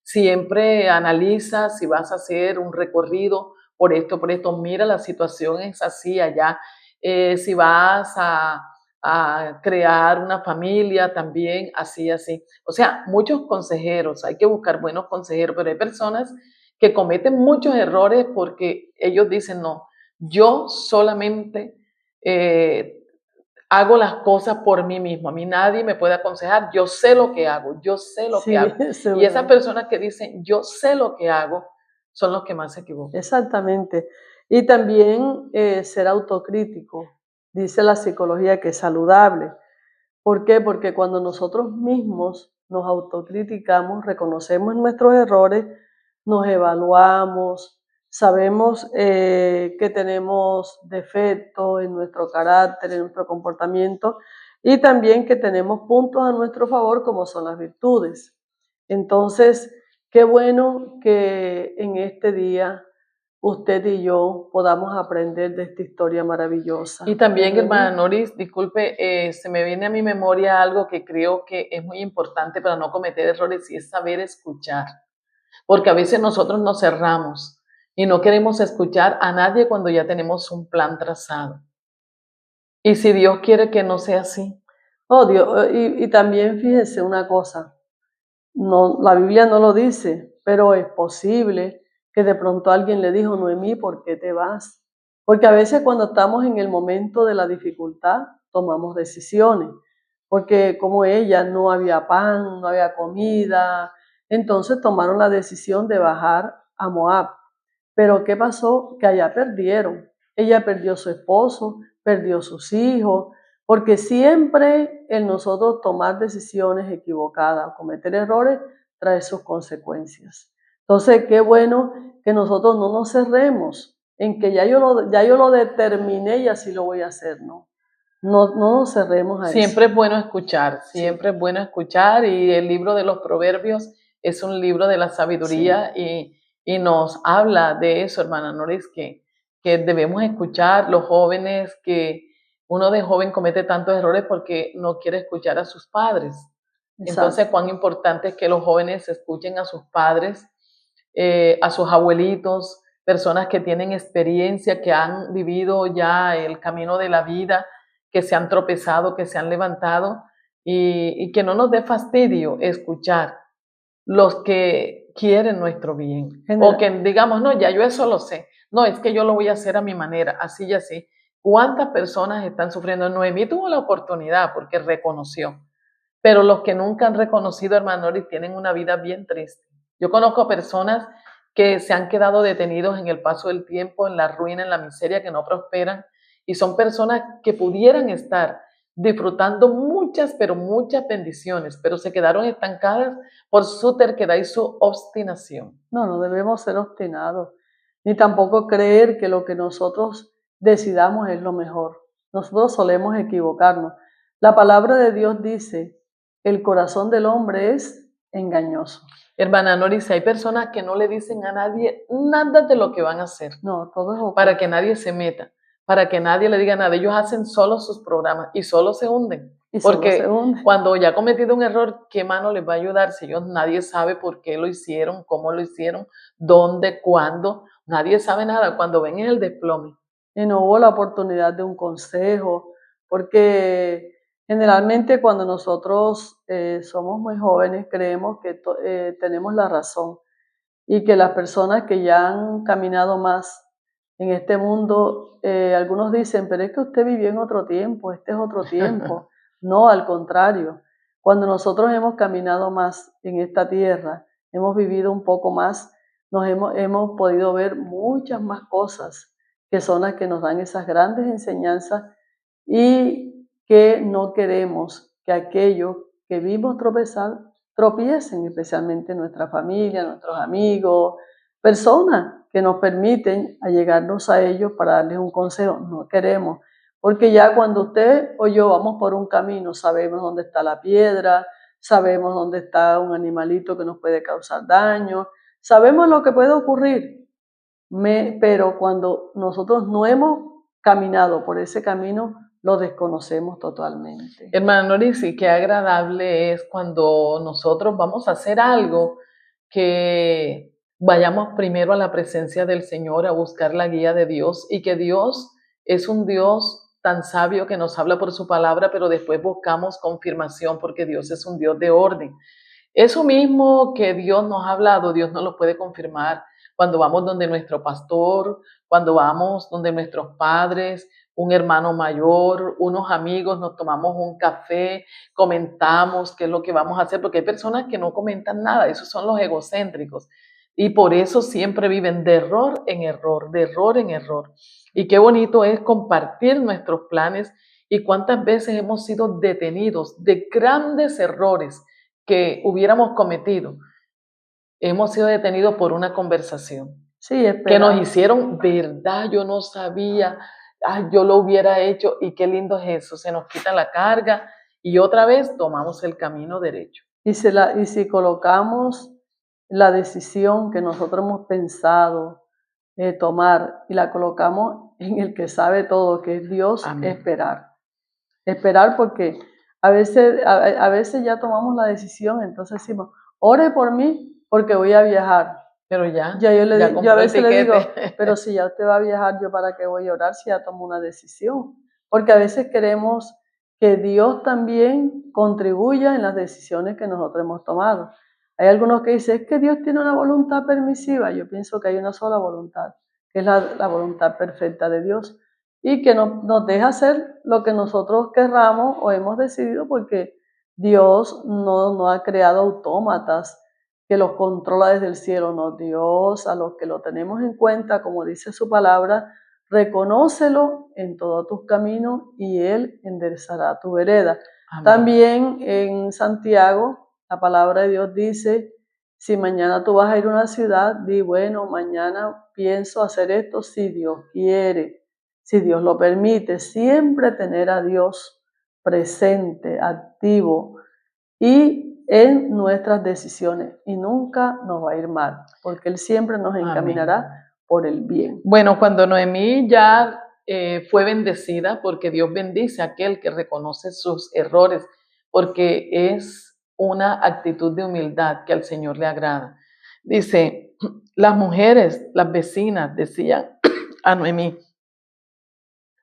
siempre analiza si vas a hacer un recorrido por esto, mira, la situación es así allá. Si vas a crear una familia también, así. O sea, muchos consejeros, hay que buscar buenos consejeros, pero hay personas que cometen muchos errores porque ellos dicen, no, yo solamente hago las cosas por mí mismo, a mí nadie me puede aconsejar, yo sé lo que hago, yo sé lo que hago. Y esas personas que dicen, yo sé lo que hago, son los que más se equivocan. Exactamente. Y también ser autocrítico. Dice la psicología que es saludable. ¿Por qué? Porque cuando nosotros mismos nos autocriticamos, reconocemos nuestros errores, nos evaluamos, sabemos que tenemos defectos en nuestro carácter, en nuestro comportamiento y también que tenemos puntos a nuestro favor como son las virtudes. Entonces, qué bueno que en este día usted y yo podamos aprender de esta historia maravillosa. Y también, hermana Noris, disculpe, se me viene a mi memoria algo que creo que es muy importante para no cometer errores y es saber escuchar. Porque a veces nosotros nos cerramos y no queremos escuchar a nadie cuando ya tenemos un plan trazado. Y si Dios quiere que no sea así. Oh, Dios, y también fíjese una cosa, no, la Biblia no lo dice, pero es posible que de pronto alguien le dijo, Noemí, ¿por qué te vas? Porque a veces cuando estamos en el momento de la dificultad, tomamos decisiones, porque como ella no había pan, no había comida, entonces tomaron la decisión de bajar a Moab. Pero ¿qué pasó? Que allá perdieron. Ella perdió su esposo, perdió sus hijos, porque siempre el nosotros tomar decisiones equivocadas, cometer errores, trae sus consecuencias. Entonces, qué bueno que nosotros no nos cerremos en que ya yo lo determiné y así lo voy a hacer, ¿no? No nos cerremos a eso. Siempre es bueno escuchar, siempre es bueno escuchar y el libro de los Proverbios es un libro de la sabiduría y nos habla de eso, hermana Noris, que debemos escuchar los jóvenes, que uno de joven comete tantos errores porque no quiere escuchar a sus padres. Entonces, cuán importante es que los jóvenes escuchen a sus padres, a sus abuelitos, personas que tienen experiencia, que han vivido ya el camino de la vida, que se han tropezado, que se han levantado y que no nos dé fastidio escuchar los que quieren nuestro bien. O que digamos, no, ya yo eso lo sé. No, es que yo lo voy a hacer a mi manera, así y así. ¿Cuántas personas están sufriendo? Noemí tuvo la oportunidad porque reconoció. Pero los que nunca han reconocido, hermano Noris, tienen una vida bien triste. Yo conozco personas que se han quedado detenidos en el paso del tiempo, en la ruina, en la miseria, que no prosperan, y son personas que pudieran estar disfrutando muchas, pero muchas bendiciones, pero se quedaron estancadas por su terquedad y su obstinación. No, no debemos ser obstinados, ni tampoco creer que lo que nosotros decidamos es lo mejor. Nosotros solemos equivocarnos. La palabra de Dios dice, el corazón del hombre es engañoso. Hermana Noris, hay personas que no le dicen a nadie nada de lo que van a hacer. No, todo es oculto. Para que nadie se meta, para que nadie le diga nada. Ellos hacen solo sus programas y solo se hunden. Porque cuando ya ha cometido un error, ¿qué mano les va a ayudar si ellos nadie sabe por qué lo hicieron, cómo lo hicieron, dónde, cuándo? Nadie sabe nada. Cuando ven es el desplome. Y no hubo la oportunidad de un consejo, porque generalmente cuando nosotros somos muy jóvenes creemos que tenemos la razón y que las personas que ya han caminado más en este mundo, algunos dicen, pero es que usted vivió en otro tiempo, este es otro tiempo. No, al contrario, cuando nosotros hemos caminado más en esta tierra, hemos vivido un poco más, hemos podido ver muchas más cosas que son las que nos dan esas grandes enseñanzas y que no queremos que aquellos que vimos tropezar tropiecen, especialmente nuestra familia, nuestros amigos, personas que nos permiten allegarnos a ellos para darles un consejo. No queremos, porque ya cuando usted o yo vamos por un camino, sabemos dónde está la piedra, sabemos dónde está un animalito que nos puede causar daño, sabemos lo que puede ocurrir, pero cuando nosotros no hemos caminado por ese camino, lo desconocemos totalmente. Hermana Noris, y qué agradable es cuando nosotros vamos a hacer algo que vayamos primero a la presencia del Señor a buscar la guía de Dios y que Dios es un Dios tan sabio que nos habla por su palabra, pero después buscamos confirmación porque Dios es un Dios de orden. Eso mismo que Dios nos ha hablado, Dios nos lo puede confirmar cuando vamos donde nuestro pastor, cuando vamos donde nuestros padres, un hermano mayor, unos amigos, nos tomamos un café, comentamos qué es lo que vamos a hacer, porque hay personas que no comentan nada, esos son los egocéntricos. Y por eso siempre viven de error en error, de error en error. Y qué bonito es compartir nuestros planes y cuántas veces hemos sido detenidos de grandes errores que hubiéramos cometido hemos sido detenidos por una conversación Sí, que nos esperar. hicieron, verdad, yo no sabía, ay, yo lo hubiera hecho y qué lindo es eso, se nos quita la carga y otra vez tomamos el camino derecho. Y si colocamos la decisión que nosotros hemos pensado tomar y la colocamos en el que sabe todo, que es Dios, Amén. esperar. Esperar porque a veces ya tomamos la decisión, entonces decimos, ore por mí porque voy a viajar. Pero ya, Ya ya yo a compró el veces le digo, tiquete. pero si ya usted va a viajar, ¿yo para qué voy a orar si ya tomó una decisión? Porque a veces queremos que Dios también contribuya en las decisiones que nosotros hemos tomado. Hay algunos que dicen, es que Dios tiene una voluntad permisiva. Yo pienso que hay una sola voluntad, que es la voluntad perfecta de Dios y que nos deja hacer lo que nosotros querramos o hemos decidido porque Dios no ha creado autómatas que los controla desde el cielo, no, Dios, a los que lo tenemos en cuenta, como dice su palabra, reconócelo en todos tus caminos y Él enderezará tu vereda. Amén. También en Santiago, la palabra de Dios dice, si mañana tú vas a ir a una ciudad, di, bueno, mañana pienso hacer esto si Dios quiere, si Dios lo permite, siempre tener a Dios presente, activo y en nuestras decisiones y nunca nos va a ir mal, porque Él siempre nos encaminará Amén. por el bien. Bueno, cuando Noemí ya fue bendecida, porque Dios bendice a aquel que reconoce sus errores, porque es una actitud de humildad que al Señor le agrada. Dice, las mujeres, las vecinas decían a Noemí,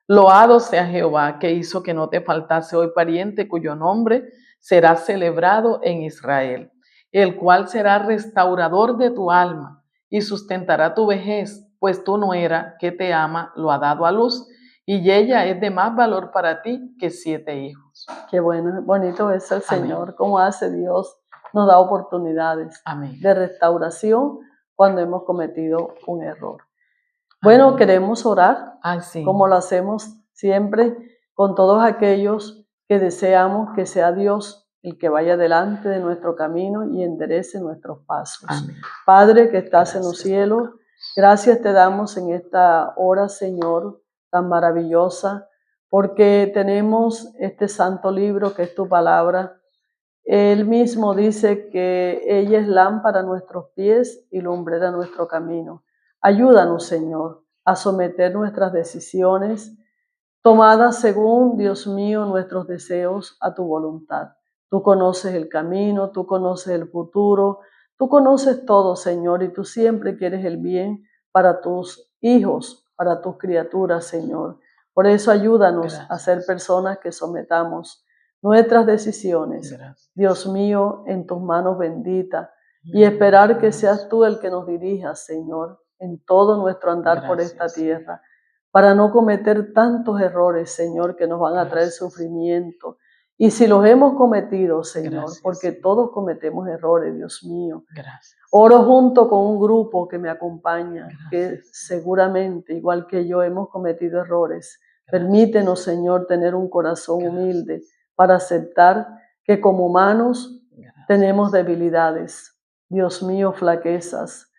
loado sea Jehová, que hizo que no te faltase hoy pariente cuyo nombre será celebrado en Israel, el cual será restaurador de tu alma y sustentará tu vejez, pues tu nuera que te ama lo ha dado a luz, y ella es de más valor para ti que 7 hijos. Qué bueno, bonito es el Amén. Señor, cómo hace Dios, nos da oportunidades Amén. de restauración cuando hemos cometido un error. Bueno, Amén. queremos orar, Sí. como lo hacemos siempre, con todos aquellos que deseamos que sea Dios el que vaya delante de nuestro camino y enderece nuestros pasos. Amén. Padre que estás en los Gracias. cielos, gracias te damos en esta hora, Señor, tan maravillosa, porque tenemos este santo libro que es tu palabra. Él mismo dice que ella es lámpara a nuestros pies y lumbrera a nuestro camino. Ayúdanos, Señor, a someter nuestras decisiones tomadas según, Dios mío, nuestros deseos a tu voluntad. Tú conoces el camino, tú conoces el futuro, tú conoces todo, Señor, y tú siempre quieres el bien para tus hijos, para tus criaturas, Señor. Por eso ayúdanos a ser personas que sometamos nuestras decisiones, Gracias. Dios mío, en tus manos benditas, y esperar que seas tú el que nos dirijas, Señor, en todo nuestro andar por esta tierra, para no cometer tantos errores, Señor, que nos van a traer sufrimiento. Y si los hemos cometido, Señor, porque todos cometemos errores, Dios mío. Gracias. Oro junto con un grupo que me acompaña, que seguramente, igual que yo, hemos cometido errores. Permítenos, Señor, tener un corazón humilde para aceptar que como humanos tenemos debilidades. Dios mío, flaquezas.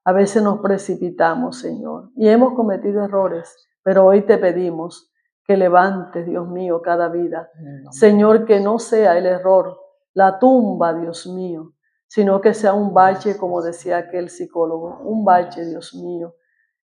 A veces nos precipitamos, Señor, y hemos cometido errores, pero hoy te pedimos que levantes, Dios mío, cada vida. Señor, que no sea el error, la tumba, Dios mío, sino que sea un bache, como decía aquel psicólogo, un bache, Dios mío,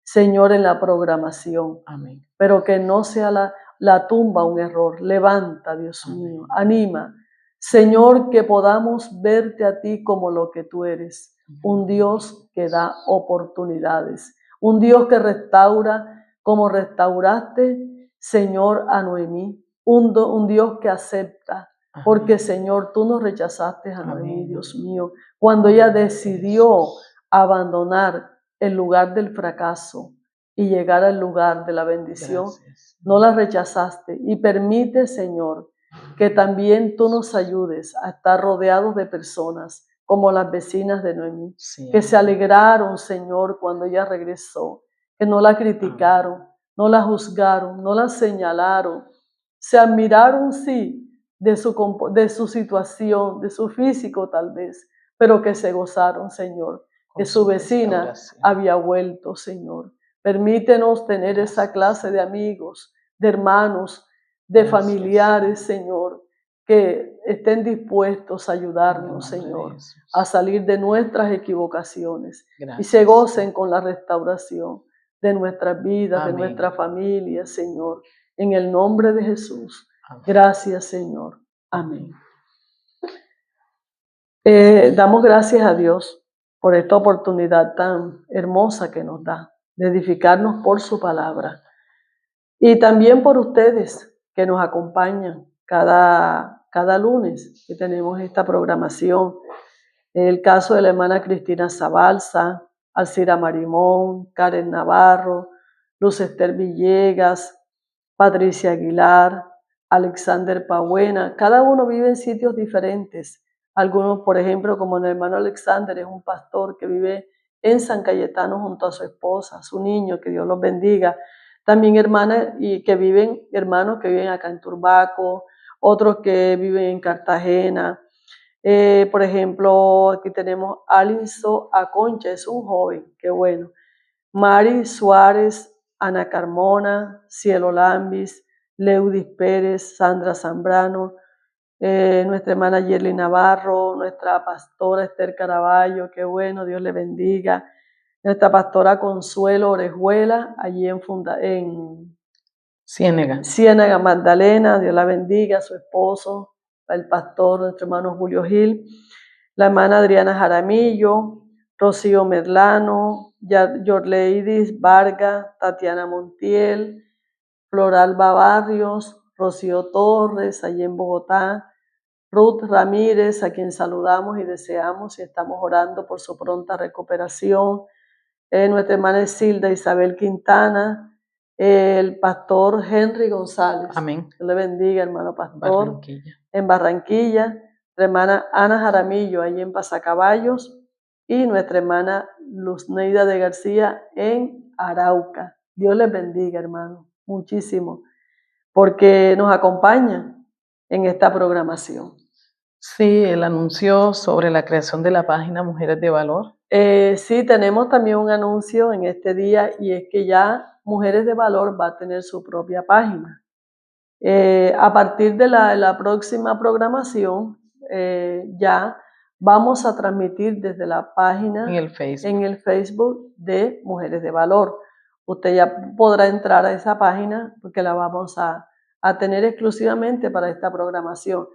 Señor, en la programación. Amén. Pero que no sea la tumba un error. Levanta, Dios mío, anima. Señor, que podamos verte a ti como lo que tú eres, un Dios que da oportunidades, un Dios que restaura como restauraste, Señor, a Noemí, un Dios que acepta, porque Señor, tú no rechazaste a Noemí, Dios mío, cuando ella decidió abandonar el lugar del fracaso y llegar al lugar de la bendición. Gracias. No la rechazaste y permite, Señor, que también tú nos ayudes a estar rodeados de personas como las vecinas de Noemí, que se alegraron, Señor, cuando ella regresó, que no la criticaron, no la juzgaron, no la señalaron, se admiraron, sí, de su situación, de su físico tal vez, pero que se gozaron, Señor, que su vecina restauración. había vuelto, Señor. Permítenos tener esa clase de amigos, de hermanos, de Gracias. familiares, Señor, que estén dispuestos a ayudarnos, En el nombre de Señor, Jesús. a salir de nuestras equivocaciones y Gracias, se gocen Señor. con la restauración de nuestras vidas, de Amén. nuestra familia, Señor, en el nombre de Jesús. Amén. Gracias, Señor. Amén. Damos gracias a Dios por esta oportunidad tan hermosa que nos da de edificarnos por su palabra. Y también por ustedes que nos acompañan cada lunes que tenemos esta programación. El caso de la hermana Cristina Zabalza, Alcira Marimón, Karen Navarro, Luz Esther Villegas, Patricia Aguilar, Alexander Pabuena. Cada uno vive en sitios diferentes. Algunos, por ejemplo, como el hermano Alexander, es un pastor que vive en San Cayetano junto a su esposa, su niño, que Dios los bendiga. También hermanos que viven acá en Turbaco, otros que viven en Cartagena. Por ejemplo, aquí tenemos Alinso Aconcha, es un joven, qué bueno. Mari Suárez, Ana Carmona, Cielo Lambis, Leudis Pérez, Sandra Zambrano, nuestra hermana Yerly Navarro, nuestra pastora Esther Caraballo, qué bueno, Dios le bendiga. Nuestra pastora Consuelo Orejuela, allí en Ciénega. Magdalena, Dios la bendiga, su esposo, el pastor, nuestro hermano Julio Gil, la hermana Adriana Jaramillo, Rocío Merlano, Yorleidis Vargas, Tatiana Montiel, Floralba Barrios, Rocío Torres, allí en Bogotá, Ruth Ramírez, a quien saludamos y deseamos y estamos orando por su pronta recuperación, nuestra hermana Silda Isabel Quintana, el pastor Henry González. Amén. Dios le bendiga, hermano pastor. Barranquilla. En Barranquilla, la hermana Ana Jaramillo, allí en Pasacaballos, y nuestra hermana Luzneida de García en Arauca. Dios les bendiga, hermano, muchísimo, porque nos acompañan en esta programación. Sí, el anuncio sobre la creación de la página Mujeres de Valor. Sí, tenemos también un anuncio en este día y es que ya Mujeres de Valor va a tener su propia página. A partir de la próxima programación, ya vamos a transmitir desde la página En el Facebook. de Mujeres de Valor. Usted ya podrá entrar a esa página porque la vamos a tener exclusivamente para esta programación.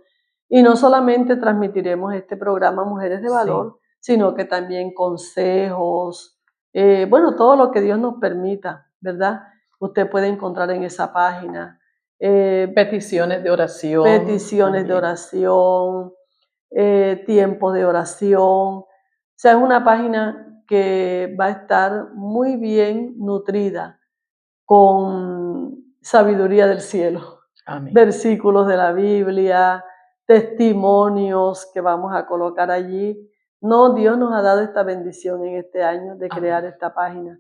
Y no solamente transmitiremos este programa Mujeres de Valor, sino que también consejos, todo lo que Dios nos permita, ¿verdad? Usted puede encontrar en esa página. Peticiones de oración. Peticiones de oración, tiempos de oración. O sea, es una página que va a estar muy bien nutrida con sabiduría del cielo. Amén. Versículos de la Biblia, testimonios que vamos a colocar allí. No, Dios nos ha dado esta bendición en este año de crear esta página.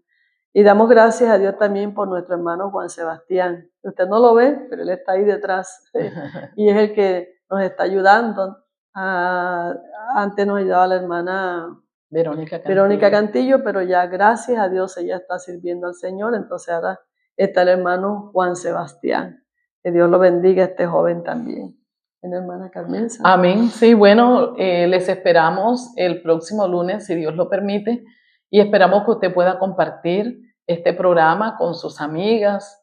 Y damos gracias a Dios también por nuestro hermano Juan Sebastián. Usted no lo ve, pero él está ahí detrás y es el que nos está ayudando. Antes nos ayudaba la hermana Verónica Cantillo, pero ya gracias a Dios ella está sirviendo al Señor, entonces ahora está el hermano Juan Sebastián. Que Dios lo bendiga a este joven también. ¿La hermana Carmen? Amén. Sí, bueno, les esperamos el próximo lunes, si Dios lo permite, y esperamos que usted pueda compartir este programa con sus amigas,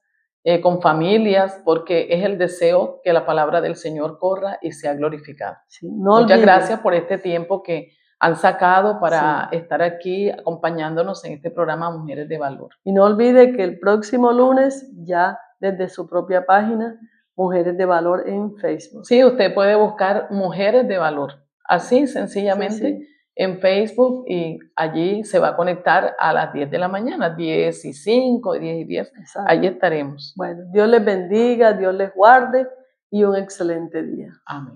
con familias, porque es el deseo que la palabra del Señor corra y sea glorificada. Sí, no Muchas olviden. gracias por este tiempo que han sacado para estar aquí acompañándonos en este programa Mujeres de Valor. Y no olvide que el próximo lunes ya desde su propia página Mujeres de Valor en Facebook. Sí, usted puede buscar Mujeres de Valor, así sencillamente en Facebook, y allí se va a conectar a las 10 de la mañana, 10:05, 10:10. Exacto. Allí estaremos. Bueno, Dios les bendiga, Dios les guarde y un excelente día. Amén.